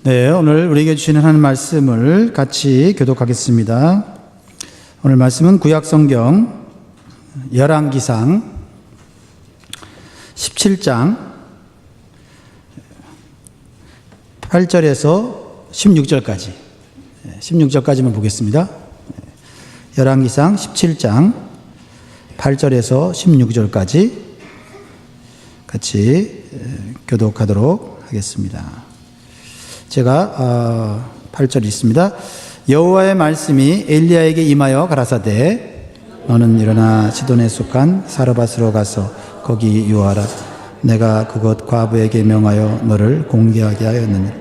네, 오늘 우리에게 주시는 하나님 말씀을 같이 교독하겠습니다. 오늘 말씀은 구약성경 열왕기상 17장 8절에서 16절까지만 보겠습니다. 열왕기상 17장 8절에서 16절까지 같이 교독하도록 하겠습니다. 제가 8절 있습니다. 여호와의 말씀이 엘리야에게 임하여 가라사대 너는 일어나 시돈에 속한 사르밧으로 가서 거기 유하라. 내가 그곳 과부에게 명하여 너를 공개하게 하였느니.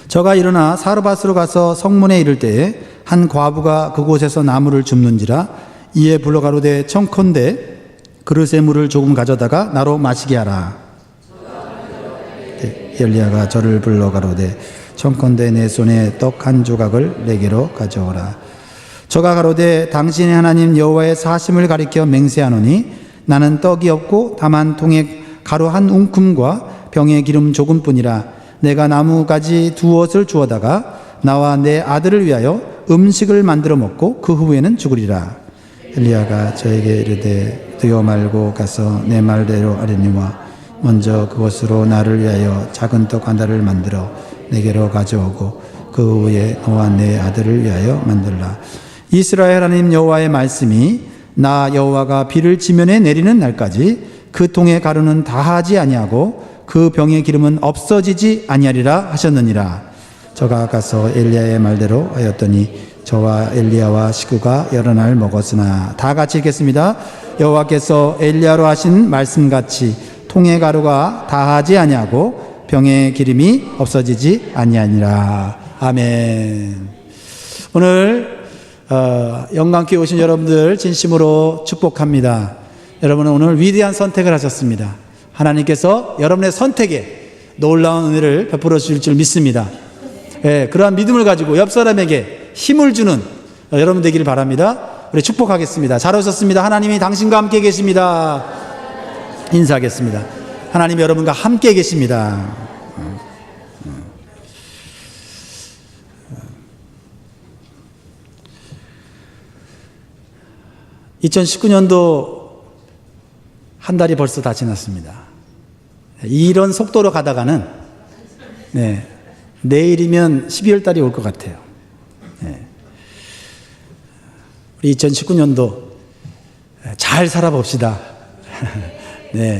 저가 일어나 사르밧으로 가서 성문에 이를 때에 한 과부가 그곳에서 나무를 줍는지라. 이에 불러가로되 청컨대 그릇에 물을 조금 가져다가 나로 마시게 하라. 엘리야가 저를 불러 가로되 청컨대 내 손에 떡 한 조각을 내게로 가져오라. 저가 가로되 당신의 하나님 여호와의 사심을 가리켜 맹세하노니 나는 떡이 없고 다만 통에 가루 한 웅큼과 병에 기름 조금뿐이라. 내가 나무가지 두엇을 주어다가 나와 내 아들을 위하여 음식을 만들어 먹고 그 후에는 죽으리라. 엘리야가 저에게 이르되 두어 말고 가서 내 말대로 하려니와 먼저 그것으로 나를 위하여 작은 떡 하나를 만들어 내게로 가져오고 그 후에 너와 내 아들을 위하여 만들라. 이스라엘 하나님 여호와의 말씀이 나 여호와가 비를 지면에 내리는 날까지 그 통의 가루는 다하지 아니하고 그 병의 기름은 없어지지 아니하리라 하셨느니라. 저가 가서 엘리야의 말대로 하였더니 저와 엘리야와 식구가 여러 날 먹었으나. 다 같이 읽겠습니다. 여호와께서 엘리야로 하신 말씀같이 통의 가루가 다하지 아니하고 병의 기름이 없어지지 아니하니라. 아멘. 오늘 영광께 오신 여러분들 진심으로 축복합니다. 여러분은 오늘 위대한 선택을 하셨습니다. 하나님께서 여러분의 선택에 놀라운 은혜를 베풀어 주실 줄 믿습니다. 그러한 믿음을 가지고 옆 사람에게 힘을 주는 여러분 되기를 바랍니다. 우리 축복하겠습니다. 잘 오셨습니다. 하나님이 당신과 함께 계십니다. 인사하겠습니다. 하나님 여러분과 함께 계십니다. 2019년도 한 달이 벌써 다 지났습니다. 이런 속도로 가다가는 내일이면 12월 달이 올 것 같아요. 우리 2019년도 잘 살아봅시다.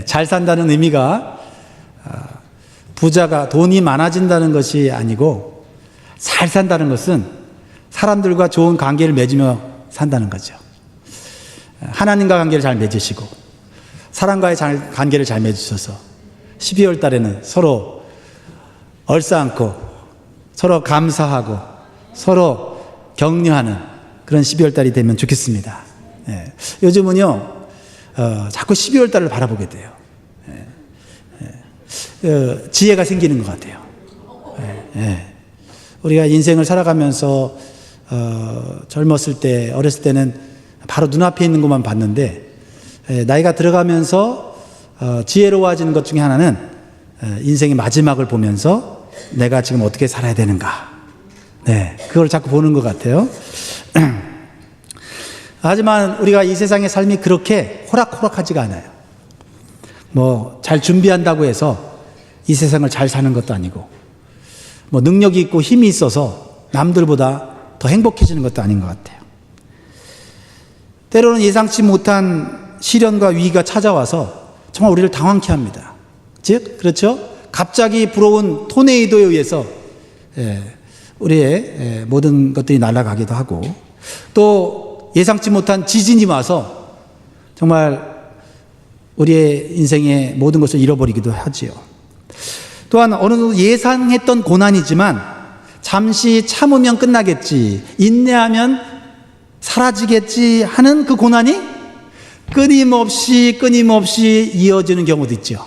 잘 산다는 의미가 부자가 돈이 많아진다는 것이 아니고 잘 산다는 것은 사람들과 좋은 관계를 맺으며 산다는 거죠. 하나님과 관계를 잘 맺으시고 사람과의 관계를 잘 맺으셔서 12월 달에는 서로 얼싸안고 서로 감사하고 서로 격려하는 그런 12월 달이 되면 좋겠습니다. 요즘은요 자꾸 12월 달을 바라보게 돼요. 지혜가 생기는 것 같아요. 우리가 인생을 살아가면서 젊었을 때 어렸을 때는 바로 눈앞에 있는 것만 봤는데 나이가 들어가면서 지혜로워지는 것 중에 하나는 인생의 마지막을 보면서 내가 지금 어떻게 살아야 되는가 그걸 자꾸 보는 것 같아요. 하지만 우리가 이 세상의 삶이 그렇게 호락호락하지가 않아요. 잘 준비한다고 해서 이 세상을 잘 사는 것도 아니고 능력이 있고 힘이 있어서 남들보다 더 행복해지는 것도 아닌 것 같아요. 때로는 예상치 못한 시련과 위기가 찾아와서 정말 우리를 당황케 합니다. 즉 그렇죠? 갑자기 불어온 토네이도에 의해서 우리의 모든 것들이 날아가기도 하고 또 예상치 못한 지진이 와서 정말 우리의 인생의 모든 것을 잃어버리기도 하지요. 또한 어느 정도 예상했던 고난이지만 잠시 참으면 끝나겠지, 인내하면 사라지겠지 하는 그 고난이 끊임없이 이어지는 경우도 있죠.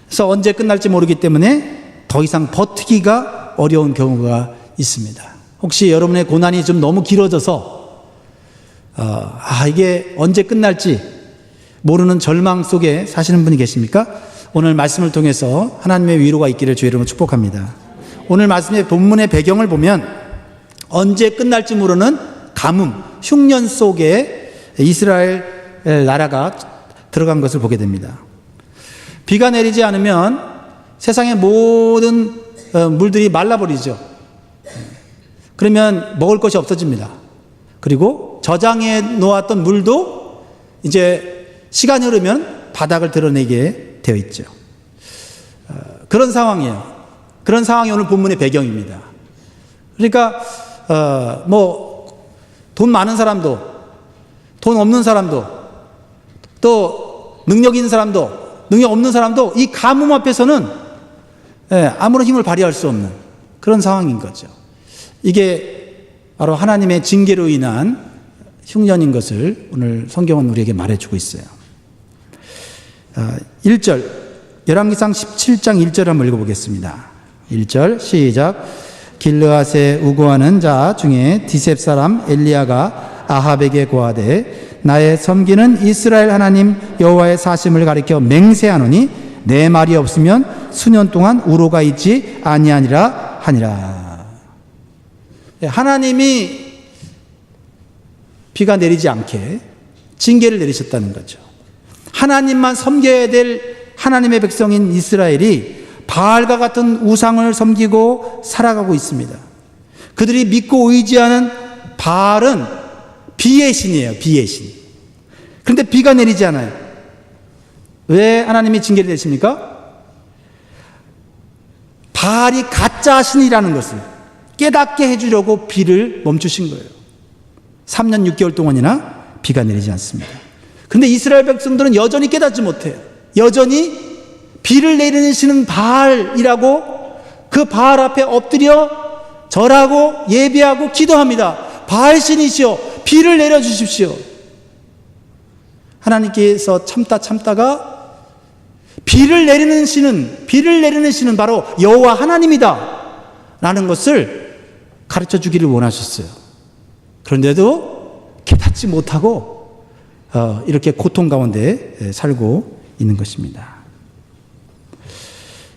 그래서 언제 끝날지 모르기 때문에 더 이상 버티기가 어려운 경우가 있습니다. 혹시 여러분의 고난이 좀 너무 길어져서 이게 언제 끝날지 모르는 절망 속에 사시는 분이 계십니까? 오늘 말씀을 통해서 하나님의 위로가 있기를 주의 이름으로 축복합니다. 오늘 말씀의 본문의 배경을 보면 언제 끝날지 모르는 가뭄, 흉년 속에 이스라엘 나라가 들어간 것을 보게 됩니다. 비가 내리지 않으면 세상의 모든 물들이 말라버리죠. 그러면 먹을 것이 없어집니다. 그리고 저장해 놓았던 물도 이제 시간이 흐르면 바닥을 드러내게 되어 있죠. 그런 상황이에요. 그런 상황이 오늘 본문의 배경입니다. 그러니까 돈 많은 사람도, 돈 없는 사람도, 또 능력 있는 사람도, 능력 없는 사람도 이 가뭄 앞에서는 아무런 힘을 발휘할 수 없는 그런 상황인 거죠. 이게 바로 하나님의 징계로 인한 흉년인 것을 오늘 성경은 우리에게 말해주고 있어요. 1절, 열왕기상 17장 1절 한번 읽어보겠습니다. 1절 시작. 길르앗에 우고하는 자 중에 디셉 사람 엘리야가 아합에게 고하되 나의 섬기는 이스라엘 하나님 여호와의 사심을 가리켜 맹세하노니 내 말이 없으면 수년 동안 우로가 있지 아니하니라 하니라. 하나님이 비가 내리지 않게 징계를 내리셨다는 거죠. 하나님만 섬겨야 될 하나님의 백성인 이스라엘이 바알과 같은 우상을 섬기고 살아가고 있습니다. 그들이 믿고 의지하는 바알은 비의 신이에요. 비의 신. 그런데 비가 내리지 않아요. 왜 하나님이 징계를 내십니까? 바알이 가짜 신이라는 것을 깨닫게 해주려고 비를 멈추신 거예요. 3년 6개월 동안이나 비가 내리지 않습니다. 그런데 이스라엘 백성들은 여전히 깨닫지 못해요. 여전히 비를 내리시는 바알이라고 그 바알 앞에 엎드려 절하고 예배하고 기도합니다. 바알 신이시여 비를 내려주십시오. 하나님께서 참다가 비를 내리는 신은 바로 여호와 하나님이다 라는 것을 가르쳐 주기를 원하셨어요. 그런데도 깨닫지 못하고 이렇게 고통 가운데 살고 있는 것입니다.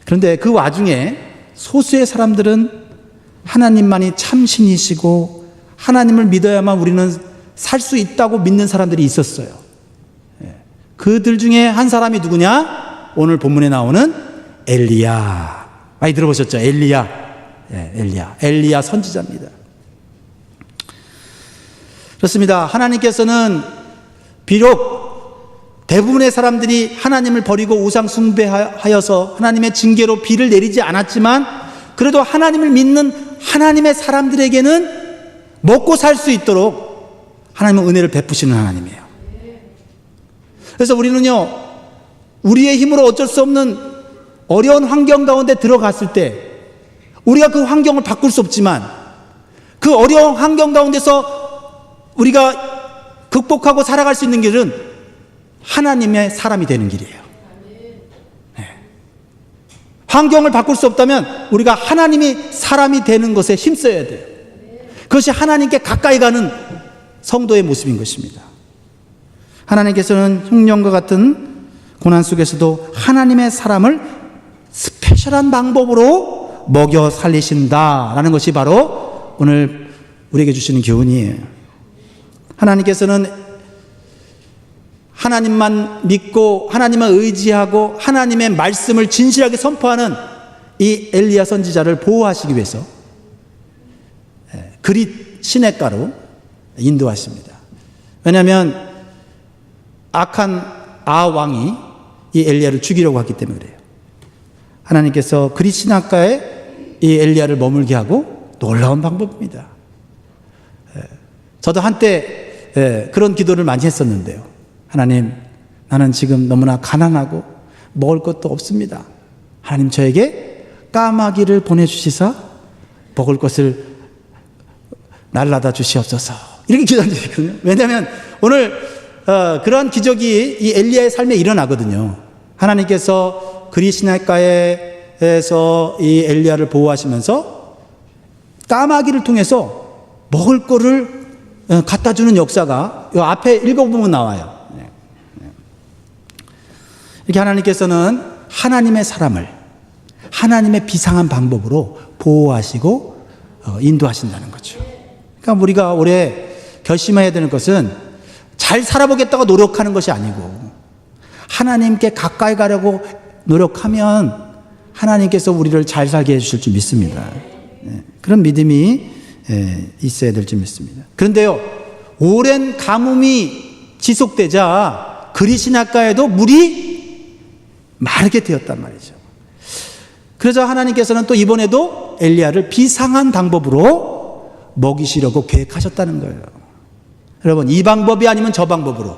그런데 그 와중에 소수의 사람들은 하나님만이 참신이시고 하나님을 믿어야만 우리는 살 수 있다고 믿는 사람들이 있었어요. 그들 중에 한 사람이 누구냐? 오늘 본문에 나오는 엘리야. 많이 들어보셨죠? 엘리야. 엘리야 선지자입니다. 그렇습니다. 하나님께서는 비록 대부분의 사람들이 하나님을 버리고 우상 숭배하여서 하나님의 징계로 비를 내리지 않았지만 그래도 하나님을 믿는 하나님의 사람들에게는 먹고 살 수 있도록 하나님은 은혜를 베푸시는 하나님이에요. 그래서 우리는요, 우리의 힘으로 어쩔 수 없는 어려운 환경 가운데 들어갔을 때 우리가 그 환경을 바꿀 수 없지만 그 어려운 환경 가운데서 우리가 극복하고 살아갈 수 있는 길은 하나님의 사람이 되는 길이에요. 네. 환경을 바꿀 수 없다면 우리가 하나님이 사람이 되는 것에 힘써야 돼요. 그것이 하나님께 가까이 가는 성도의 모습인 것입니다. 하나님께서는 흉년과 같은 고난 속에서도 하나님의 사람을 스페셜한 방법으로 먹여 살리신다라는 것이 바로 오늘 우리에게 주시는 교훈이에요. 하나님께서는 하나님만 믿고 하나님만 의지하고 하나님의 말씀을 진실하게 선포하는 이 엘리야 선지자를 보호하시기 위해서 그릿 시냇가로 인도하십니다. 왜냐하면 악한 아왕이 이 엘리야를 죽이려고 했기 때문에 그래요. 하나님께서 그릿 시냇가에 이 엘리야를 머물게 하고 놀라운 방법입니다. 저도 한때 그런 기도를 많이 했었는데요. 하나님, 나는 지금 너무나 가난하고 먹을 것도 없습니다. 하나님 저에게 까마귀를 보내주시사 먹을 것을 날라다 주시옵소서. 이렇게 기도한 적이 있거든요. 왜냐하면 오늘 그러한 기적이 이 엘리야의 삶에 일어나거든요. 하나님께서 그릿 시냇가에서 이 엘리야를 보호하시면서 까마귀를 통해서 먹을 거를 갖다 주는 역사가 이 앞에 읽어보면 나와요. 이렇게 하나님께서는 하나님의 사람을 하나님의 비상한 방법으로 보호하시고 인도하신다는 거죠. 그러니까 우리가 올해 결심해야 되는 것은 잘 살아보겠다고 노력하는 것이 아니고 하나님께 가까이 가려고 노력하면 하나님께서 우리를 잘 살게 해주실 줄 믿습니다. 그런 믿음이 있어야 될 줄 믿습니다. 그런데요, 오랜 가뭄이 지속되자 그리시나가에도 물이 마르게 되었단 말이죠. 그래서 하나님께서는 또 이번에도 엘리야를 비상한 방법으로 먹이시려고 계획하셨다는 거예요. 여러분, 이 방법이 아니면 저 방법으로,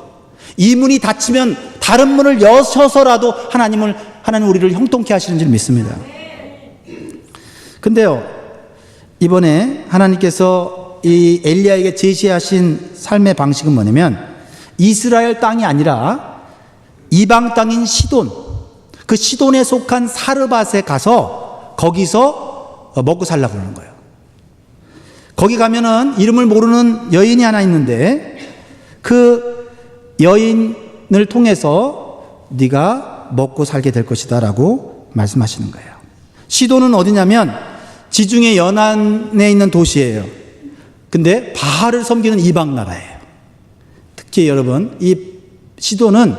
이 문이 닫히면 다른 문을 여셔서라도 하나님 우리를 형통케 하시는 줄 믿습니다. 근데요, 이번에 하나님께서 이 엘리야에게 제시하신 삶의 방식은 뭐냐면 이스라엘 땅이 아니라 이방 땅인 시돈, 그 시돈에 속한 사르밧에 가서 거기서 먹고 살라고 그러는 거예요. 거기 가면은 이름을 모르는 여인이 하나 있는데 그 여인을 통해서 네가 먹고 살게 될 것이다 라고 말씀하시는 거예요. 시돈은 어디냐면 지중해 연안에 있는 도시예요. 근데 바알을 섬기는 이방 나라예요. 특히 여러분, 이 시돈은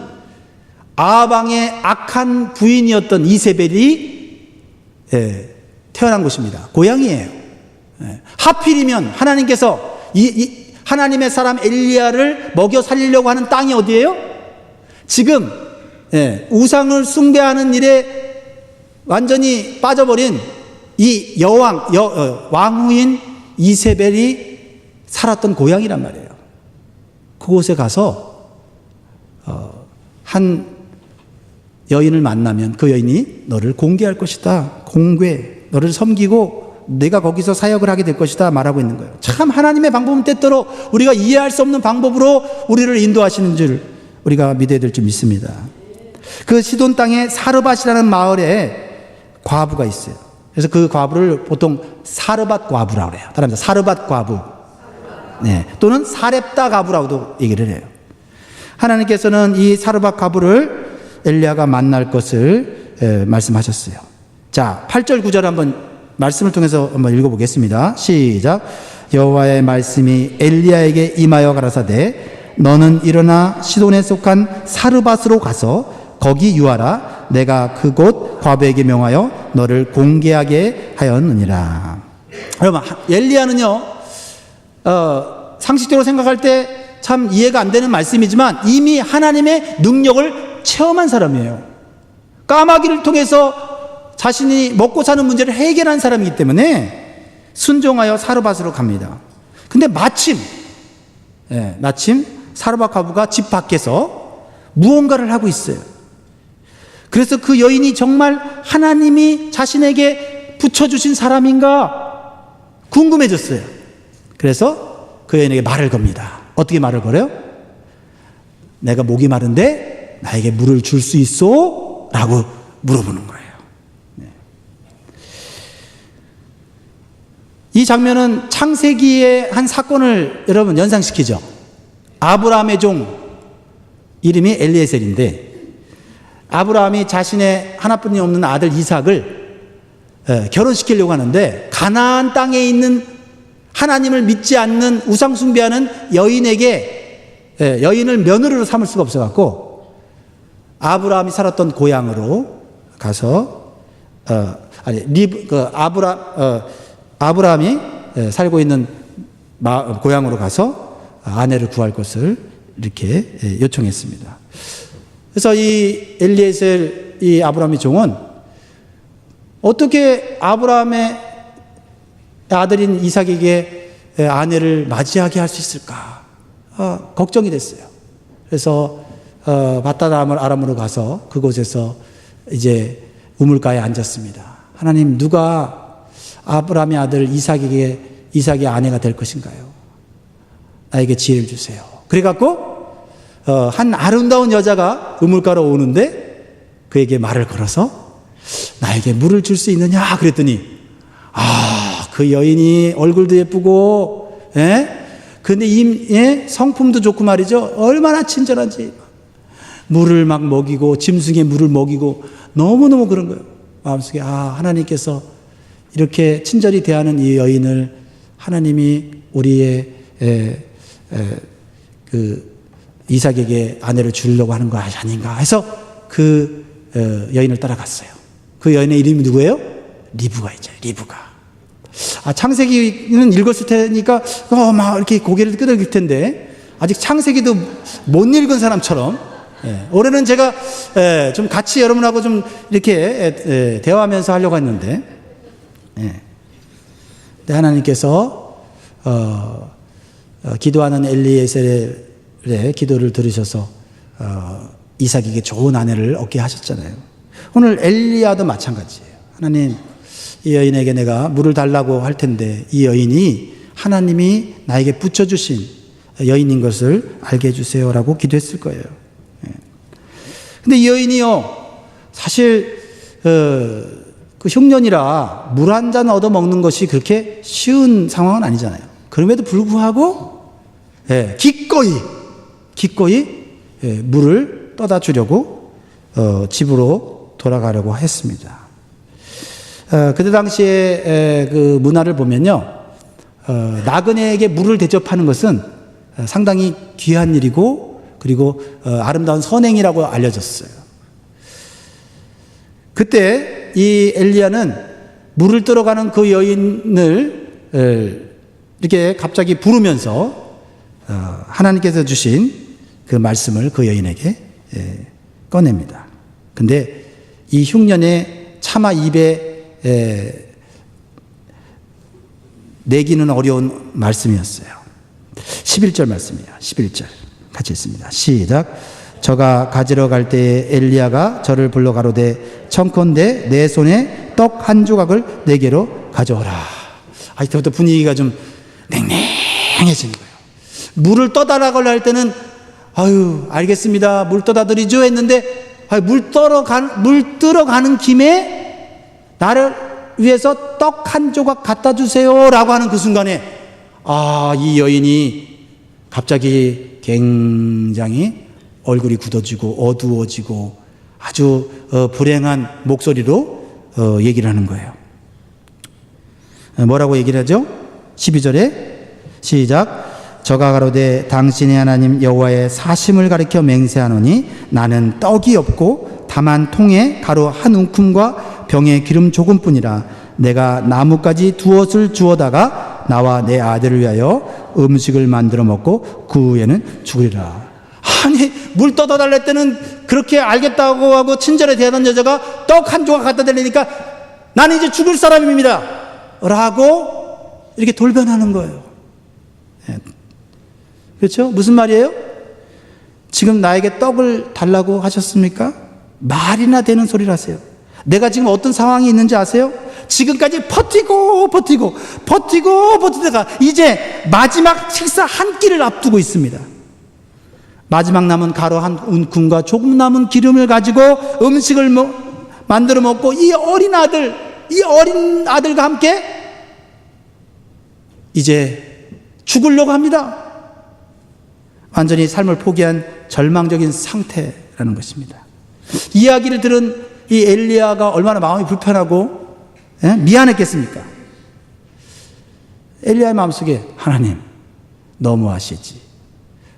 아방의 악한 부인이었던 이세벨이 태어난 곳입니다. 고향이에요. 하필이면 하나님께서 하나님의 사람 엘리야를 먹여 살리려고 하는 땅이 어디예요? 지금 우상을 숭배하는 일에 완전히 빠져버린 이 왕후인 이세벨이 살았던 고향이란 말이에요. 그곳에 가서 한 여인을 만나면 그 여인이 너를 공개할 것이다. 공개, 너를 섬기고 내가 거기서 사역을 하게 될 것이다 말하고 있는 거예요. 참 하나님의 방법은 때때로 우리가 이해할 수 없는 방법으로 우리를 인도하시는 줄 우리가 믿어야 될 줄 믿습니다. 그 시돈 땅에 사르밧이라는 마을에 과부가 있어요. 그래서 그 과부를 보통 사르밧 과부라고 그래요. 따라합니다. 사르밧 과부. 네. 또는 사렙다 과부라고도 얘기를 해요. 하나님께서는 이 사르밧 과부를 엘리야가 만날 것을 말씀하셨어요. 자, 8절 9절 한번 말씀을 통해서 한번 읽어보겠습니다. 시작. 여호와의 말씀이 엘리야에게 임하여 가라사대 너는 일어나 시돈에 속한 사르밧으로 가서 거기 유하라. 내가 그곳 과부에게 명하여 너를 공개하게 하였느니라. 여러분, 엘리야는요 상식적으로 생각할 때 참 이해가 안 되는 말씀이지만 이미 하나님의 능력을 체험한 사람이에요. 까마귀를 통해서 자신이 먹고 사는 문제를 해결한 사람이기 때문에 순종하여 사르밧으로 갑니다. 근데 마침 사르밧 과부가 집 밖에서 무언가를 하고 있어요. 그래서 그 여인이 정말 하나님이 자신에게 붙여주신 사람인가 궁금해졌어요. 그래서 그 여인에게 말을 겁니다. 어떻게 말을 걸어요? 내가 목이 마른데 나에게 물을 줄 수 있어? 라고 물어보는 거예요. 이 장면은 창세기의 한 사건을 여러분 연상시키죠. 아브라함의 종 이름이 엘리에셀인데 아브라함이 자신의 하나뿐이 없는 아들 이삭을 결혼시키려고 하는데 가나안 땅에 있는 하나님을 믿지 않는 우상 숭배하는 여인에게 여인을 며느리로 삼을 수가 없어갖고 아브라함이 살았던 고향으로 가서 아브라함이 살고 있는 고향으로 가서 아내를 구할 것을 이렇게 요청했습니다. 그래서 이 엘리에셀 이 아브라함의 종은 어떻게 아브라함의 아들인 이삭에게 아내를 맞이하게 할 수 있을까 걱정이 됐어요. 그래서 바단 아람으로 가서 그곳에서 이제 우물가에 앉았습니다. 하나님, 누가 아브라함의 아들 이삭의 아내가 될 것인가요? 나에게 지혜를 주세요. 그래갖고 한 아름다운 여자가 우물가로 오는데 그에게 말을 걸어서 나에게 물을 줄 수 있느냐 그랬더니 그 여인이 얼굴도 예쁘고 근데 성품도 좋고 말이죠. 얼마나 친절한지 물을 막 먹이고 짐승에 물을 먹이고 너무너무 그런 거예요. 마음속에 하나님께서 이렇게 친절히 대하는 이 여인을 하나님이 우리의 그 이삭에게 아내를 주려고 하는 거 아닌가 해서 그 여인을 따라갔어요. 그 여인의 이름이 누구예요? 리브가이죠. 리브가. 창세기는 읽었을 테니까 막 이렇게 고개를 끄덕일 텐데 아직 창세기도 못 읽은 사람처럼 올해는 제가 좀 같이 여러분하고 좀 이렇게 대화하면서 하려고 했는데 하나님께서 기도하는 엘리에셀의 기도를 들으셔서 이삭에게 좋은 아내를 얻게 하셨잖아요. 오늘 엘리야도 마찬가지예요. 하나님, 이 여인에게 내가 물을 달라고 할 텐데 이 여인이 하나님이 나에게 붙여주신 여인인 것을 알게 해주세요라고 기도했을 거예요. 근데 이 여인이요, 사실 그 흉년이라 물 한 잔 얻어 먹는 것이 그렇게 쉬운 상황은 아니잖아요. 그럼에도 불구하고 기꺼이 물을 떠다 주려고 집으로 돌아가려고 했습니다. 그때 당시에 그 문화를 보면요, 나그네에게 물을 대접하는 것은 상당히 귀한 일이고 그리고 아름다운 선행이라고 알려졌어요. 그때 이 엘리야는 물을 떠러가는 그 여인을 이렇게 갑자기 부르면서 하나님께서 주신 그 말씀을 그 여인에게 꺼냅니다. 근데 이 흉년에 차마 입에 내기는 어려운 말씀이었어요. 11절 말씀이에요. 11절 같이 읽습니다. 시작. 저가 가지러 갈 때에 엘리야가 저를 불러 가로되 청컨대 내 손에 떡 한 조각을 내게로 가져오라. 이때부터 분위기가 좀 냉랭해지는 거예요. 물을 떠달라고 할 때는 알겠습니다. 물 떠다 드리죠 했는데 물 뜨러 가는 김에 나를 위해서 떡 한 조각 갖다 주세요라고 하는 그 순간에 이 여인이 갑자기 굉장히 얼굴이 굳어지고 어두워지고 아주 불행한 목소리로 얘기를 하는 거예요. 뭐라고 얘기를 하죠? 12절에 시작. 저가 가로되 당신의 하나님 여호와의 사심을 가리켜 맹세하노니 나는 떡이 없고 다만 통에 가루 한 움큼과 병에 기름 조금뿐이라. 내가 나뭇가지 두엇을 주워다가 나와 내 아들을 위하여 음식을 만들어 먹고 그 후에는 죽으리라. 아니, 물 떠다 달랄 때는 그렇게 알겠다고 하고 친절히 대하던 여자가 떡 한 조각 갖다 달라니까 나는 이제 죽을 사람입니다 라고 이렇게 돌변하는 거예요. 그렇죠? 무슨 말이에요? 지금 나에게 떡을 달라고 하셨습니까? 말이나 되는 소리를 하세요. 내가 지금 어떤 상황이 있는지 아세요? 지금까지 버티다가 이제 마지막 식사 한 끼를 앞두고 있습니다. 마지막 남은 가루 한 움큼과 조금 남은 기름을 가지고 음식을 만들어 먹고 이 어린 아들과 함께 이제 죽으려고 합니다. 완전히 삶을 포기한 절망적인 상태라는 것입니다. 이야기를 들은 이 엘리야가 얼마나 마음이 불편하고 미안했겠습니까? 엘리야의 마음속에 하나님 너무하시지.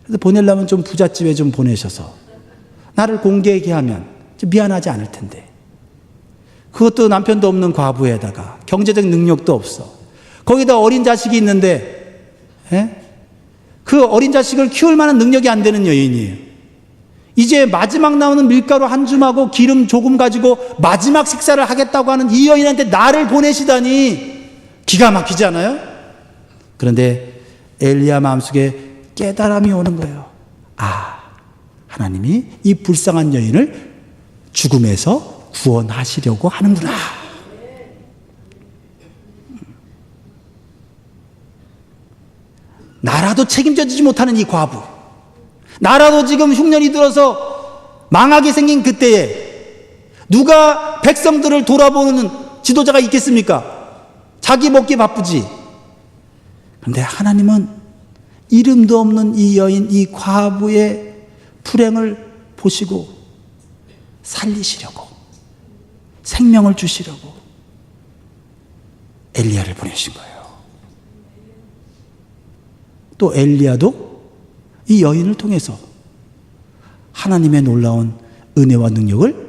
그래서 보내려면 좀 부잣집에 좀 보내셔서 나를 공개하게 하면 좀 미안하지 않을 텐데. 그것도 남편도 없는 과부에다가 경제적 능력도 없어. 거기다 어린 자식이 있는데 그 어린 자식을 키울 만한 능력이 안 되는 여인이에요. 이제 마지막 나오는 밀가루 한 줌하고 기름 조금 가지고 마지막 식사를 하겠다고 하는 이 여인한테 나를 보내시다니 기가 막히지 않아요? 그런데 엘리야 마음속에 깨달음이 오는 거예요. 하나님이 이 불쌍한 여인을 죽음에서 구원하시려고 하는구나. 나라도 책임져주지 못하는 이 과부, 나라도 지금 흉년이 들어서 망하게 생긴 그때에 누가 백성들을 돌아보는 지도자가 있겠습니까? 자기 먹기 바쁘지. 그런데 하나님은 이름도 없는 이 여인, 이 과부의 불행을 보시고 살리시려고 생명을 주시려고 엘리야를 보내신 거예요. 또 엘리야도 이 여인을 통해서 하나님의 놀라운 은혜와 능력을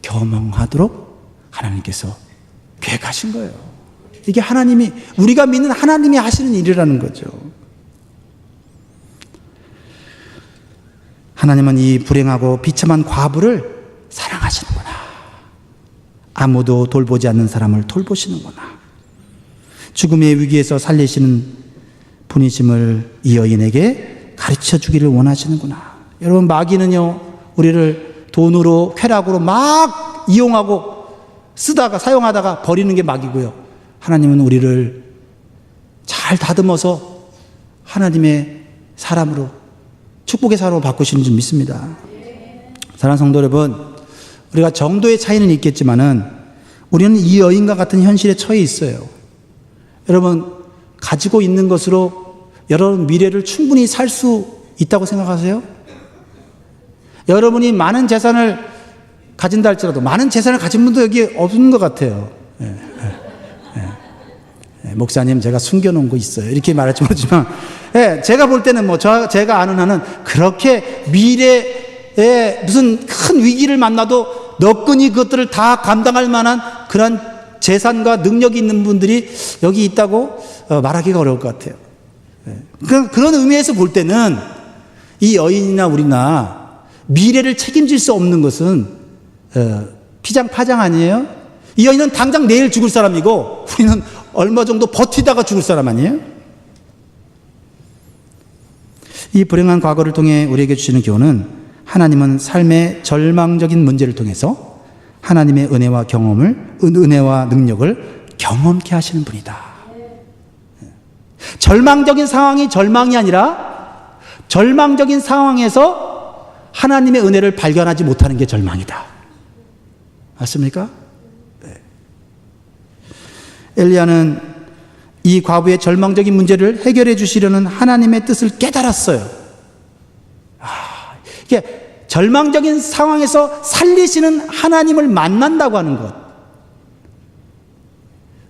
경험하도록 하나님께서 계획하신 거예요. 이게 하나님이, 우리가 믿는 하나님이 하시는 일이라는 거죠. 하나님은 이 불행하고 비참한 과부를 사랑하시는구나. 아무도 돌보지 않는 사람을 돌보시는구나. 죽음의 위기에서 살리시는 분이심을 이 여인에게 가르쳐 주기를 원하시는구나. 여러분, 마귀는요, 우리를 돈으로, 쾌락으로 막 이용하고 쓰다가, 사용하다가 버리는 게 마귀고요. 하나님은 우리를 잘 다듬어서 하나님의 사람으로, 축복의 사람으로 바꾸시는 줄 믿습니다. 사랑하는 성도 여러분, 우리가 정도의 차이는 있겠지만은 우리는 이 여인과 같은 현실에 처해 있어요. 여러분, 가지고 있는 것으로 여러분 미래를 충분히 살 수 있다고 생각하세요? 여러분이 많은 재산을 가진다 할지라도, 많은 재산을 가진 분도 여기 없는 것 같아요. 목사님, 제가 숨겨놓은 거 있어요. 이렇게 말할지 모르지만, 제가 볼 때는 제가 아는 한은 그렇게 미래에 무슨 큰 위기를 만나도 너끈히 그것들을 다 감당할 만한 그런 재산과 능력이 있는 분들이 여기 있다고 말하기가 어려울 것 같아요. 그런 의미에서 볼 때는 이 여인이나 우리나 미래를 책임질 수 없는 것은 피장파장 아니에요? 이 여인은 당장 내일 죽을 사람이고 우리는 얼마 정도 버티다가 죽을 사람 아니에요? 이 불행한 과거를 통해 우리에게 주시는 교훈은, 하나님은 삶의 절망적인 문제를 통해서 하나님의 은혜와 은혜와 능력을 경험케 하시는 분이다. 절망적인 상황이 절망이 아니라 절망적인 상황에서 하나님의 은혜를 발견하지 못하는 게 절망이다. 맞습니까? 네. 엘리야는 이 과부의 절망적인 문제를 해결해 주시려는 하나님의 뜻을 깨달았어요. 이게 절망적인 상황에서 살리시는 하나님을 만난다고 하는 것,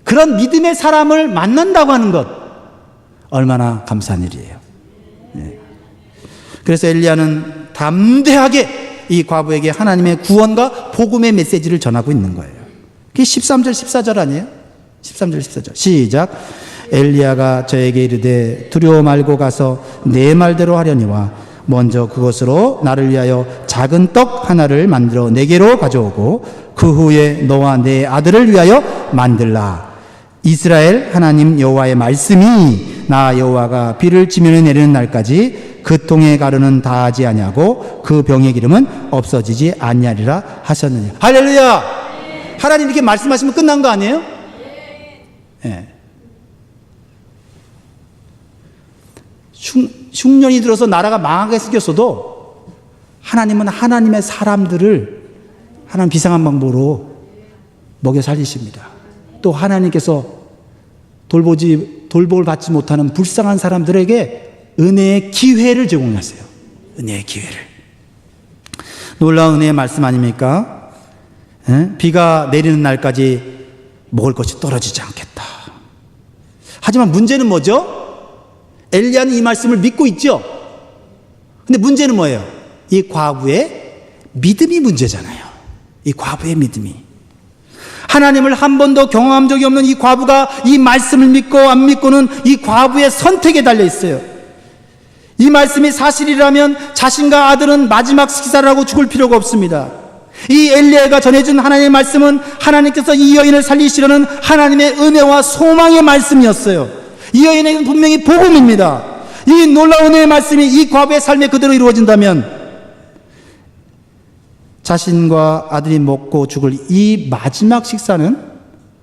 그런 믿음의 사람을 만난다고 하는 것, 얼마나 감사한 일이에요. 네. 그래서 엘리야는 담대하게 이 과부에게 하나님의 구원과 복음의 메시지를 전하고 있는 거예요. 그게 13절 14절 아니에요? 13절 14절 시작. 엘리야가 저에게 이르되 두려워 말고 가서 내 말대로 하려니와 먼저 그것으로 나를 위하여 작은 떡 하나를 만들어 내게로 가져오고 그 후에 너와 내 아들을 위하여 만들라. 이스라엘 하나님 여호와의 말씀이 나 여호와가 비를 지면에 내리는 날까지 그 통의 가루는 다하지 아니하고 그 병의 기름은 없어지지 아니하리라 하셨느니라. 할렐루야. 하나님 이렇게 말씀하시면 끝난 거 아니에요? 네. 흉년이 들어서 나라가 망하게 생겼어도 하나님은 하나님의 사람들을 하나님 비상한 방법으로 먹여 살리십니다. 또 하나님께서 돌봄을 받지 못하는 불쌍한 사람들에게 은혜의 기회를 제공하세요. 은혜의 기회를. 놀라운 은혜의 말씀 아닙니까? 비가 내리는 날까지 먹을 것이 떨어지지 않겠다. 하지만 문제는 뭐죠? 엘리야는 이 말씀을 믿고 있죠. 근데 문제는 뭐예요? 이 과부의 믿음이 문제잖아요. 이 과부의 믿음이. 하나님을 한 번도 경험한 적이 없는 이 과부가 이 말씀을 믿고 안 믿고는 이 과부의 선택에 달려 있어요. 이 말씀이 사실이라면 자신과 아들은 마지막 식사를 하고 죽을 필요가 없습니다. 이 엘리야가 전해준 하나님의 말씀은 하나님께서 이 여인을 살리시려는 하나님의 은혜와 소망의 말씀이었어요. 이 여인에게는 분명히 복음입니다. 이 놀라운 은혜의 말씀이 이 과부의 삶에 그대로 이루어진다면 자신과 아들이 먹고 죽을 이 마지막 식사는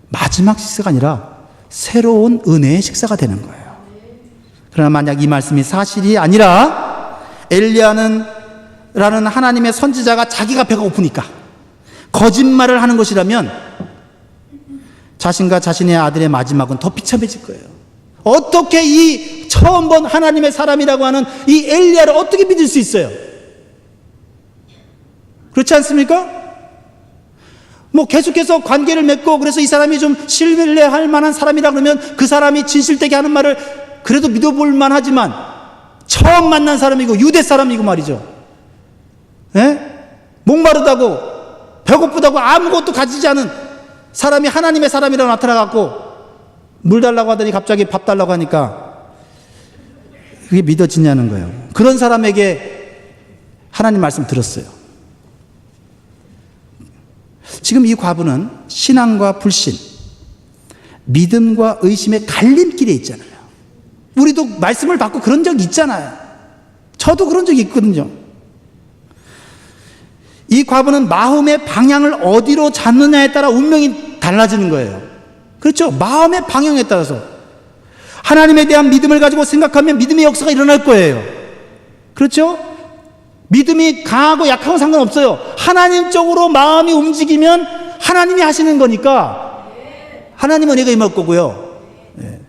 마지막 식사가 아니라 새로운 은혜의 식사가 되는 거예요. 그러나 만약 이 말씀이 사실이 아니라 엘리야는 라는 하나님의 선지자가 자기가 배가 고프니까 거짓말을 하는 것이라면 자신과 자신의 아들의 마지막은 더 비참해질 거예요. 어떻게 이 처음 본 하나님의 사람이라고 하는 이 엘리야를 어떻게 믿을 수 있어요? 그렇지 않습니까? 뭐 계속해서 관계를 맺고 그래서 이 사람이 좀 신뢰할 만한 사람이라 그러면 그 사람이 진실되게 하는 말을 그래도 믿어볼 만하지만 처음 만난 사람이고 유대 사람이고 말이죠. 예? 목마르다고 배고프다고 아무것도 가지지 않은 사람이 하나님의 사람이라고 나타나갖고 물 달라고 하더니 갑자기 밥 달라고 하니까 그게 믿어지냐는 거예요. 그런 사람에게 하나님 말씀 들었어요. 지금 이 과부는 신앙과 불신, 믿음과 의심의 갈림길에 있잖아요. 우리도 말씀을 받고 그런 적 있잖아요. 저도 그런 적이 있거든요. 이 과부는 마음의 방향을 어디로 잡느냐에 따라 운명이 달라지는 거예요. 그렇죠? 마음의 방향에 따라서 하나님에 대한 믿음을 가지고 생각하면 믿음의 역사가 일어날 거예요. 그렇죠? 믿음이 강하고 약하고 상관없어요. 하나님 쪽으로 마음이 움직이면 하나님이 하시는 거니까 하나님은 은혜가 임할 거고요. 네.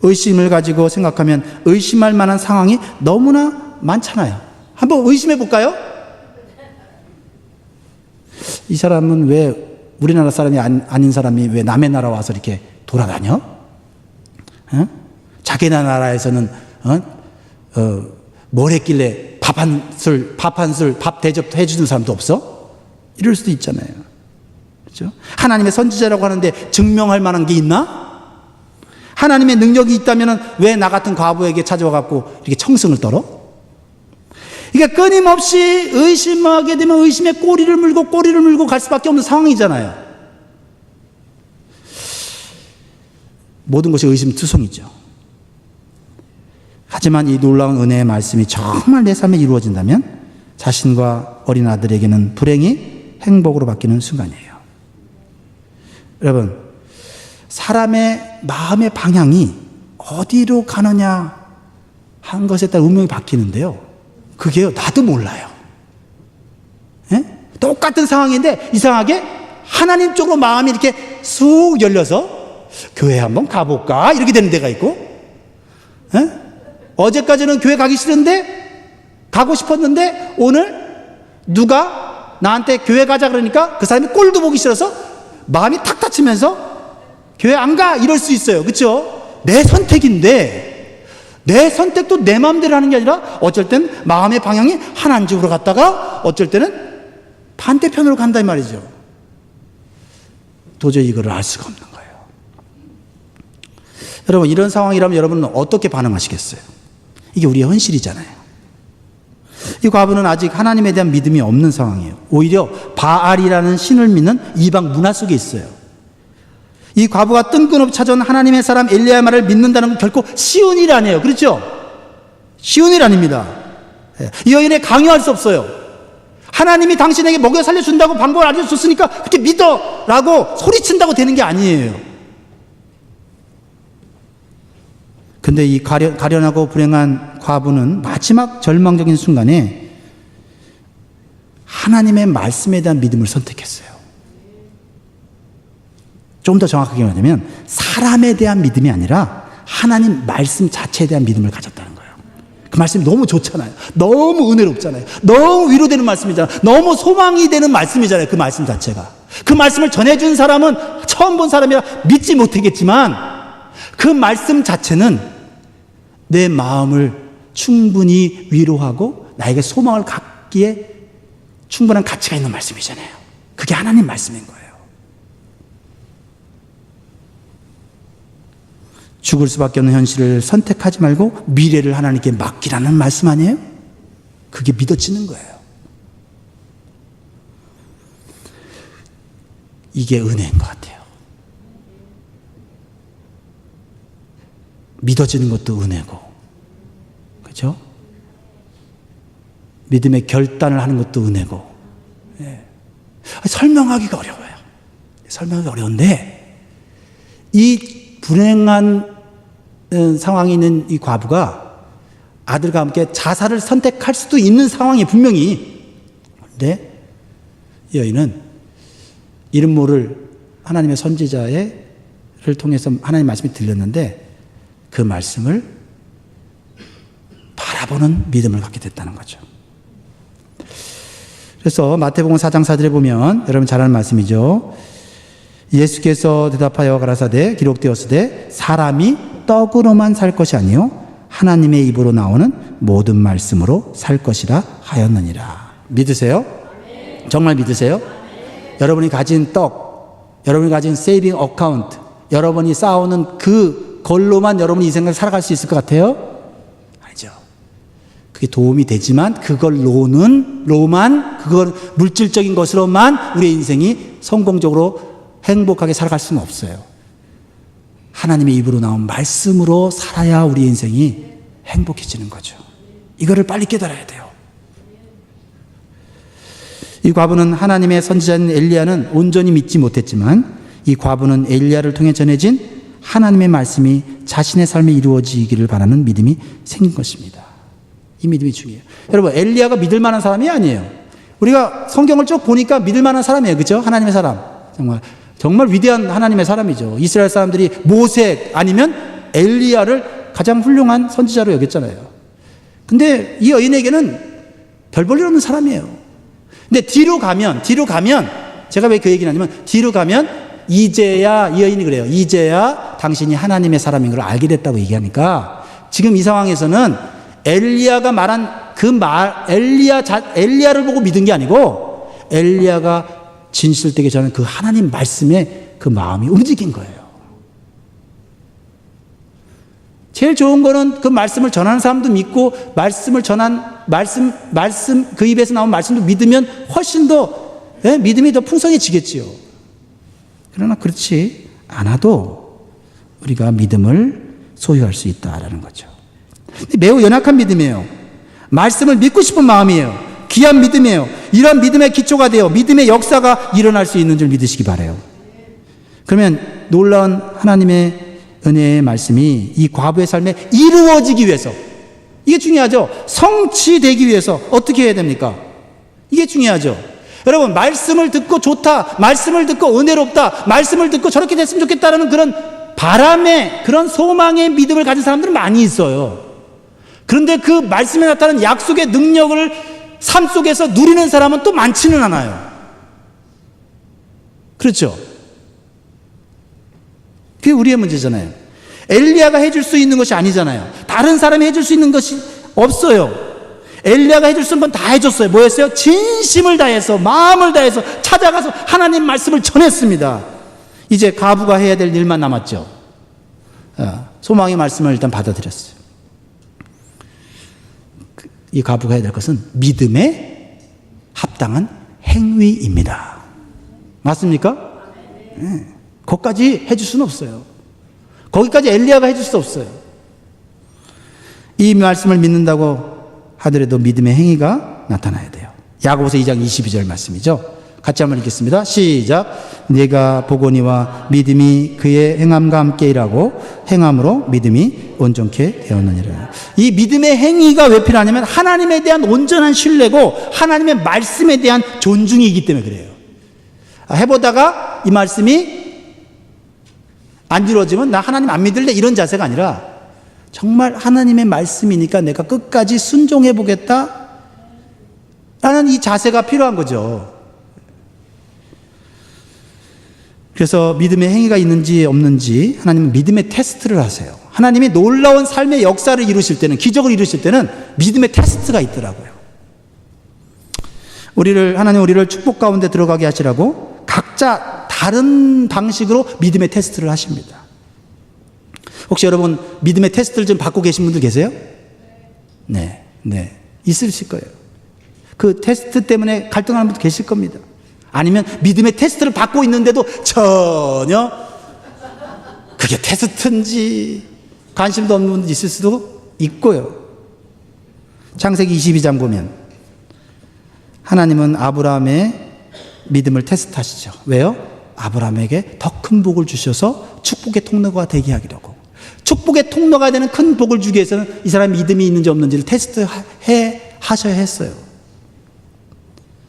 의심을 가지고 생각하면 의심할 만한 상황이 너무나 많잖아요. 한번 의심해 볼까요? 이 사람은 왜 우리나라 사람이 아닌 사람이 왜 남의 나라 와서 이렇게 돌아다녀? 어? 자기 나라에서는 뭘 했길래 밥 한 술, 밥 대접 해주는 사람도 없어? 이럴 수도 있잖아요. 그렇죠? 하나님의 선지자라고 하는데 증명할 만한 게 있나? 하나님의 능력이 있다면 왜 나 같은 과부에게 찾아와갖고 이렇게 청승을 떨어? 그러니까 끊임없이 의심하게 되면 의심의 꼬리를 물고 갈 수밖에 없는 상황이잖아요. 모든 것이 의심투성이죠. 하지만 이 놀라운 은혜의 말씀이 정말 내 삶에 이루어진다면 자신과 어린 아들에게는 불행이 행복으로 바뀌는 순간이에요. 여러분, 사람의 마음의 방향이 어디로 가느냐 한 것에 따라 운명이 바뀌는데요. 그게요, 나도 몰라요. 예? 똑같은 상황인데 이상하게 하나님 쪽으로 마음이 이렇게 쑥 열려서 교회 한번 가볼까? 이렇게 되는 데가 있고, 예? 어제까지는 교회 가기 싫은데 가고 싶었는데 오늘 누가 나한테 교회 가자 그러니까 그 사람이 꼴도 보기 싫어서 마음이 탁 다치면서 교회 안 가! 이럴 수 있어요. 그렇죠? 내 선택인데 내 선택도 내 마음대로 하는 게 아니라 어쩔 땐 마음의 방향이 하나님 쪽으로 갔다가 어쩔 때는 반대편으로 간다 이 말이죠. 도저히 이거를 알 수가 없는 거예요. 여러분, 이런 상황이라면 여러분은 어떻게 반응하시겠어요? 이게 우리의 현실이잖아요. 이 과부는 아직 하나님에 대한 믿음이 없는 상황이에요. 오히려 바알이라는 신을 믿는 이방 문화 속에 있어요. 이 과부가 뜬금없이 찾아온 하나님의 사람 엘리야의 말을 믿는다는 건 결코 쉬운 일이 아니에요. 그렇죠? 쉬운 일 아닙니다. 이 여인에 강요할 수 없어요. 하나님이 당신에게 먹여 살려준다고 방법을 알려줬으니까 그렇게 믿어! 라고 소리친다고 되는 게 아니에요. 근데 이 가련하고 불행한 과부는 마지막 절망적인 순간에 하나님의 말씀에 대한 믿음을 선택했어요. 좀 더 정확하게 말하면 사람에 대한 믿음이 아니라 하나님 말씀 자체에 대한 믿음을 가졌다는 거예요. 그 말씀이 너무 좋잖아요. 너무 은혜롭잖아요. 너무 위로되는 말씀이잖아요. 너무 소망이 되는 말씀이잖아요. 그 말씀 자체가. 그 말씀을 전해준 사람은 처음 본 사람이라 믿지 못하겠지만 그 말씀 자체는 내 마음을 충분히 위로하고 나에게 소망을 갖기에 충분한 가치가 있는 말씀이잖아요. 그게 하나님 말씀인 거예요. 죽을 수밖에 없는 현실을 선택하지 말고 미래를 하나님께 맡기라는 말씀 아니에요? 그게 믿어지는 거예요. 이게 은혜인 것 같아요. 믿어지는 것도 은혜고, 그렇죠? 믿음의 결단을 하는 것도 은혜고. 예. 설명하기가 어려워요. 설명하기 어려운데 이 불행한 상황에 있는 이 과부가 아들과 함께 자살을 선택할 수도 있는 상황이 분명히. 그런데 이 여인은 이름 모를 하나님의 선지자를 통해서 하나님 말씀이 들렸는데 그 말씀을 바라보는 믿음을 갖게 됐다는 거죠. 그래서 마태복음 4장 4절에 보면 여러분 잘 아는 말씀이죠. 예수께서 대답하여 가라사대 기록되었으되 사람이 떡으로만 살 것이 아니요 하나님의 입으로 나오는 모든 말씀으로 살 것이라 하였느니라. 믿으세요? 정말 믿으세요? 여러분이 가진 떡, 여러분이 가진 세이빙 어카운트, 여러분이 쌓아오는 그걸로만 여러분이 이 생각을 살아갈 수 있을 것 같아요? 아니죠. 그게 도움이 되지만 그걸 물질적인 것으로만 우리의 인생이 성공적으로 행복하게 살아갈 수는 없어요. 하나님의 입으로 나온 말씀으로 살아야 우리 인생이 행복해지는 거죠. 이거를 빨리 깨달아야 돼요. 이 과부는 하나님의 선지자인 엘리야는 온전히 믿지 못했지만 이 과부는 엘리야를 통해 전해진 하나님의 말씀이 자신의 삶에 이루어지기를 바라는 믿음이 생긴 것입니다. 이 믿음이 중요해요. 여러분, 엘리야가 믿을 만한 사람이 아니에요. 우리가 성경을 쭉 보니까 믿을 만한 사람이에요. 그렇죠? 하나님의 사람. 정말 위대한 하나님의 사람이죠. 이스라엘 사람들이 모세 아니면 엘리야를 가장 훌륭한 선지자로 여겼잖아요. 근데 이 여인에게는 별 볼 일 없는 사람이에요. 근데 뒤로 가면 제가 왜 그 얘기를 하냐면 뒤로 가면 이제야 이 여인이 그래요. 이제야 당신이 하나님의 사람인 걸 알게 됐다고 얘기하니까 지금 이 상황에서는 엘리야가 말한 그 엘리야를 보고 믿은 게 아니고 엘리야가 진실되게 전하는 그 하나님 말씀에 그 마음이 움직인 거예요. 제일 좋은 거는 그 말씀을 전하는 사람도 믿고 말씀 그 입에서 나온 말씀도 믿으면 훨씬 더 믿음이 더 풍성해지겠지요. 그러나 그렇지 않아도 우리가 믿음을 소유할 수 있다라는 거죠. 매우 연약한 믿음이에요. 말씀을 믿고 싶은 마음이에요. 귀한 믿음이에요. 이런 믿음의 기초가 되어 믿음의 역사가 일어날 수 있는 줄 믿으시기 바라요. 그러면 놀라운 하나님의 은혜의 말씀이 이 과부의 삶에 이루어지기 위해서, 이게 중요하죠. 성취되기 위해서 어떻게 해야 됩니까? 이게 중요하죠. 여러분, 말씀을 듣고 좋다, 말씀을 듣고 은혜롭다, 말씀을 듣고 저렇게 됐으면 좋겠다라는 그런 바람의, 그런 소망의 믿음을 가진 사람들은 많이 있어요. 그런데 그 말씀에 나타나는 약속의 능력을 삶 속에서 누리는 사람은 또 많지는 않아요. 그렇죠? 그게 우리의 문제잖아요. 엘리야가 해줄 수 있는 것이 아니잖아요. 다른 사람이 해줄 수 있는 것이 없어요. 엘리야가 해줄 수 있는 건 다 해줬어요. 뭐였어요? 진심을 다해서, 마음을 다해서 찾아가서 하나님 말씀을 전했습니다. 이제 과부가 해야 될 일만 남았죠. 소망의 말씀을 일단 받아들였어요. 이 과부가 해야 될 것은 믿음에 합당한 행위입니다. 맞습니까? 네. 거기까지 해줄 수는 없어요. 거기까지 엘리야가 해줄 수 없어요. 이 말씀을 믿는다고 하더라도 믿음의 행위가 나타나야 돼요. 야고보서 2장 22절 말씀이죠. 같이 한번 읽겠습니다. 시작. 네가 보거니와 믿음이 그의 행함과 함께 일하고 행함으로 믿음이 온전케 되었느니라. 이 믿음의 행위가 왜 필요하냐면 하나님에 대한 온전한 신뢰고 하나님의 말씀에 대한 존중이기 때문에 그래요. 해보다가 이 말씀이 안 이루어지면 나 하나님 안 믿을래 이런 자세가 아니라 정말 하나님의 말씀이니까 내가 끝까지 순종해 보겠다 라는 이 자세가 필요한 거죠. 그래서 믿음의 행위가 있는지 없는지 하나님은 믿음의 테스트를 하세요. 하나님이 놀라운 삶의 역사를 이루실 때는, 기적을 이루실 때는 믿음의 테스트가 있더라고요. 하나님 우리를 축복 가운데 들어가게 하시라고 각자 다른 방식으로 믿음의 테스트를 하십니다. 혹시 여러분 믿음의 테스트를 좀 받고 계신 분들 계세요? 네. 있으실 거예요. 그 테스트 때문에 갈등하는 분도 계실 겁니다. 아니면 믿음의 테스트를 받고 있는데도 전혀 그게 테스트인지 관심도 없는 분도 있을 수도 있고요. 창세기 22장 보면 하나님은 아브라함의 믿음을 테스트하시죠. 왜요? 아브라함에게 더 큰 복을 주셔서 축복의 통로가 되게 하기라고. 축복의 통로가 되는 큰 복을 주기 위해서는 이 사람이 믿음이 있는지 없는지를 테스트하셔야 했어요.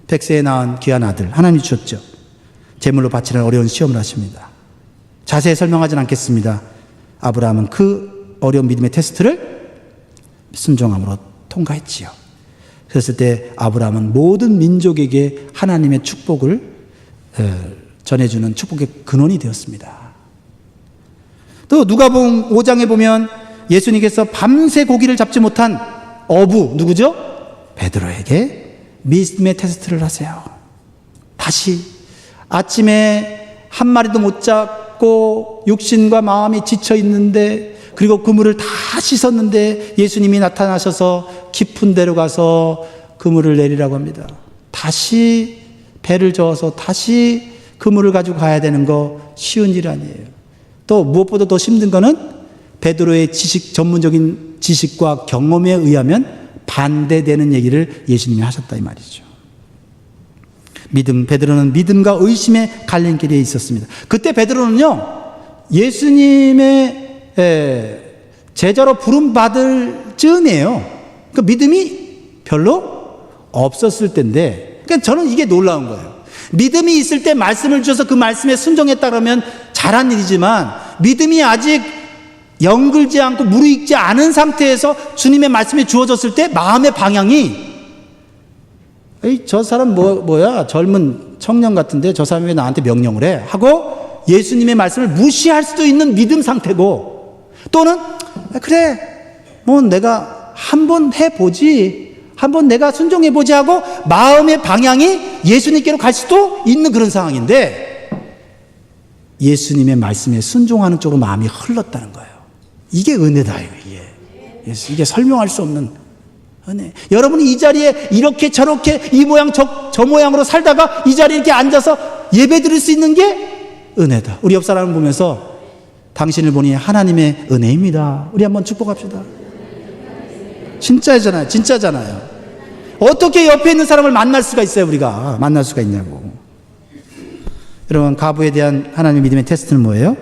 백세에 낳은 귀한 아들 하나님이 주셨죠. 제물로 바치는 어려운 시험을 하십니다. 자세히 설명하진 않겠습니다. 아브라함은 그 어려운 믿음의 테스트를 순종함으로 통과했지요. 그랬을 때 아브라함은 모든 민족에게 하나님의 축복을 전해주는 축복의 근원이 되었습니다. 또 누가복음 5장에 보면 예수님께서 밤새 고기를 잡지 못한 어부 누구죠? 베드로에게 믿음의 테스트를 하세요. 다시 아침에 한 마리도 못 잡고 육신과 마음이 지쳐 있는데, 그리고 그물을 다 씻었는데 예수님이 나타나셔서 깊은 데로 가서 그물을 내리라고 합니다. 다시 배를 저어서 다시 그물을 가지고 가야 되는 거 쉬운 일 아니에요. 또 무엇보다 더 힘든 거는 베드로의 전문적인 지식과 경험에 의하면 반대되는 얘기를 예수님이 하셨다 이 말이죠. 베드로는 믿음과 의심의 갈림길에 있었습니다. 그때 베드로는요, 예수님의 제자로 부름받을 즈음이에요. 그 믿음이 별로 없었을 때인데, 그러니까 저는 이게 놀라운 거예요. 믿음이 있을 때 말씀을 주셔서 그 말씀에 순종했다 그러면 잘한 일이지만, 믿음이 아직 영글지 않고 무르익지 않은 상태에서 주님의 말씀이 주어졌을 때 마음의 방향이, 에이, 저 사람 뭐야 젊은 청년 같은데 저 사람이 왜 나한테 명령을 해? 하고 예수님의 말씀을 무시할 수도 있는 믿음 상태고, 또는 그래 뭐 내가 한번 해보지, 한번 내가 순종해보지 하고 마음의 방향이 예수님께로 갈 수도 있는 그런 상황인데, 예수님의 말씀에 순종하는 쪽으로 마음이 흘렀다는 거예요. 이게 은혜다. 이게 설명할 수 없는 은혜. 여러분이 이 자리에 이렇게 저렇게 이 모양 저 모양으로 살다가 이 자리에 이렇게 앉아서 예배 드릴 수 있는 게 은혜다. 우리 옆 사람을 보면서 당신을 보니 하나님의 은혜입니다. 우리 한번 축복합시다. 진짜잖아요. 진짜잖아요. 어떻게 옆에 있는 사람을 만날 수가 있어요? 우리가 만날 수가 있냐고. 여러분, 가부에 대한 하나님의 믿음의 테스트는 뭐예요?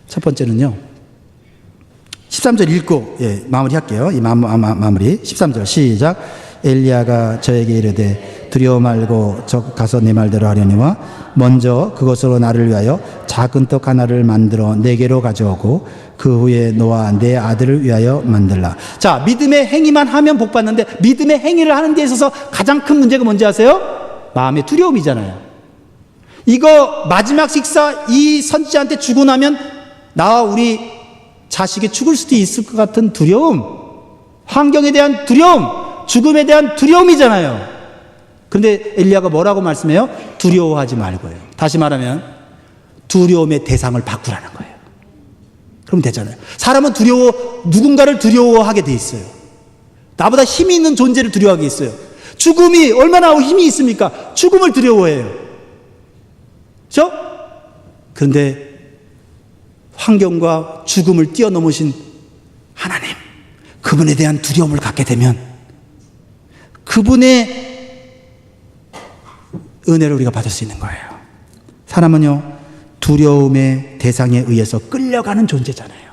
첫 번째는요, 13절 읽고 마무리할게요. 이 마무리 13절 시작. 엘리야가 저에게 이르되 두려워 말고 저 가서 내 말대로 하려니와 먼저 그것으로 나를 위하여 작은 떡 하나를 만들어 내게로 가져오고 그 후에 너와 내 아들을 위하여 만들라. 자, 믿음의 행위만 하면 복 받는데, 믿음의 행위를 하는 데 있어서 가장 큰 문제가 뭔지 아세요? 마음의 두려움이잖아요. 이거 마지막 식사 이 선지자한테 주고 나면 나와 우리 자식이 죽을 수도 있을 것 같은 두려움, 환경에 대한 두려움, 죽음에 대한 두려움이잖아요. 그런데 엘리야가 뭐라고 말씀해요? 두려워하지 말고요. 다시 말하면 두려움의 대상을 바꾸라는 거예요. 그럼 되잖아요. 사람은 누군가를 두려워하게 돼 있어요. 나보다 힘이 있는 존재를 두려워하게 있어요. 죽음이 얼마나 힘이 있습니까? 죽음을 두려워해요. 그렇죠? 그런데 환경과 죽음을 뛰어넘으신 하나님, 그분에 대한 두려움을 갖게 되면 그분의 은혜를 우리가 받을 수 있는 거예요. 사람은요, 두려움의 대상에 의해서 끌려가는 존재잖아요.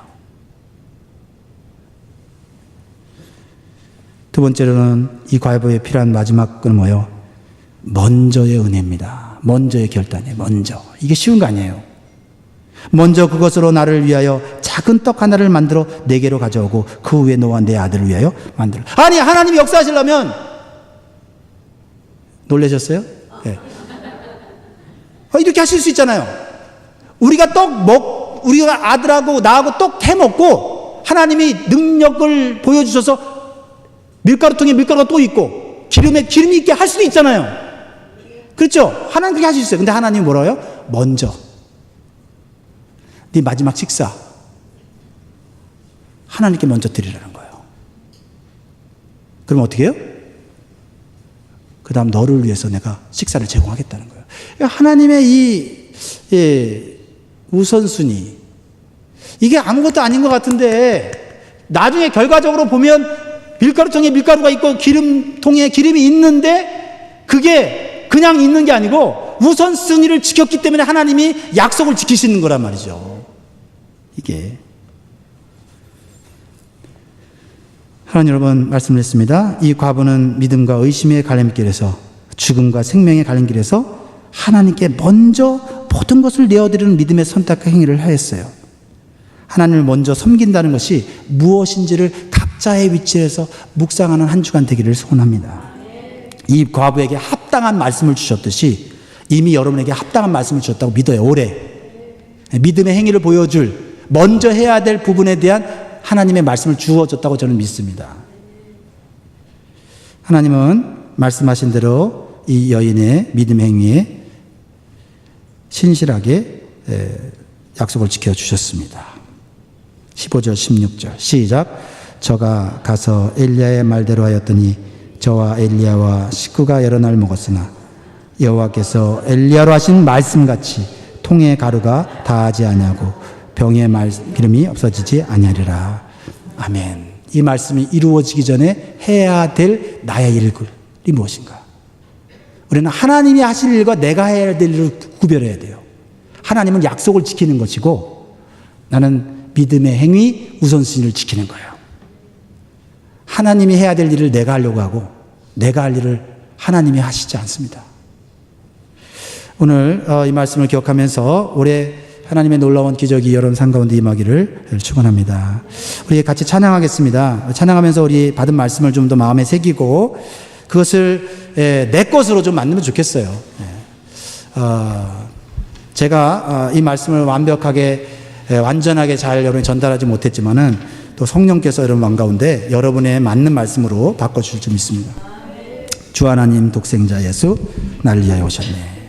두 번째로는 이 과부에 필요한 마지막 건 뭐예요? 먼저의 은혜입니다. 먼저의 결단이에요. 먼저. 이게 쉬운 거 아니에요. 먼저 그것으로 나를 위하여 작은 떡 하나를 만들어 내게로 가져오고 그 후에 너와 내 아들을 위하여 만들어. 아니, 하나님이 역사하시려면, 놀라셨어요? 네. 이렇게 하실 수 있잖아요. 우리가 우리가 아들하고 나하고 떡 해먹고 하나님이 능력을 보여주셔서 밀가루통에 밀가루가 또 있고 기름에 기름이 있게 할 수도 있잖아요. 그렇죠? 하나님 그렇게 하실 수 있어요. 근데 하나님이 뭐라고요? 먼저 네 마지막 식사 하나님께 먼저 드리라는 거예요. 그럼 어떻게 해요? 그 다음 너를 위해서 내가 식사를 제공하겠다는 거예요. 하나님의 이 우선순위, 이게 아무것도 아닌 것 같은데 나중에 결과적으로 보면 밀가루통에 밀가루가 있고 기름통에 기름이 있는데 그게 그냥 있는 게 아니고 우선순위를 지켰기 때문에 하나님이 약속을 지키시는 거란 말이죠. 이게 하나님, 여러분 말씀을 했습니다. 이 과부는 믿음과 의심의 갈림길에서, 죽음과 생명의 갈림길에서 하나님께 먼저 모든 것을 내어드리는 믿음의 선택과 행위를 하였어요. 하나님을 먼저 섬긴다는 것이 무엇인지를 각자의 위치에서 묵상하는 한 주간 되기를 소원합니다. 이 과부에게 합당한 말씀을 주셨듯이 이미 여러분에게 합당한 말씀을 주셨다고 믿어요. 올해 믿음의 행위를 보여줄 먼저 해야 될 부분에 대한 하나님의 말씀을 주어졌다고 저는 믿습니다. 하나님은 말씀하신 대로 이 여인의 믿음의 행위에 신실하게 약속을 지켜주셨습니다. 15절 16절 시작. 저가 가서 엘리야의 말대로 하였더니 저와 엘리야와 식구가 여러 날 먹었으나 여호와께서 엘리야로 하신 말씀같이 통의 가루가 다하지 아니하고 병의 기름이 없어지지 아니하리라. 아멘. 이 말씀이 이루어지기 전에 해야 될 나의 일이 무엇인가? 우리는 하나님이 하실 일과 내가 해야 될 일을 구별해야 돼요. 하나님은 약속을 지키는 것이고 나는 믿음의 행위 우선순위를 지키는 거예요. 하나님이 해야 될 일을 내가 하려고 하고 내가 할 일을 하나님이 하시지 않습니다. 오늘 이 말씀을 기억하면서 올해 하나님의 놀라운 기적이 여러분 삶 가운데 임하기를 축원합니다. 우리 같이 찬양하겠습니다. 찬양하면서 우리 받은 말씀을 좀 더 마음에 새기고 그것을 내 것으로 좀 만들면 좋겠어요. 제가 이 말씀을 완벽하게 완전하게 잘 여러분이 전달하지 못했지만은 또 성령께서 여러분 마음 가운데 여러분의 맞는 말씀으로 바꿔주실 줄 믿습니다. 주 하나님 독생자 예수 날 위하여 오셨네.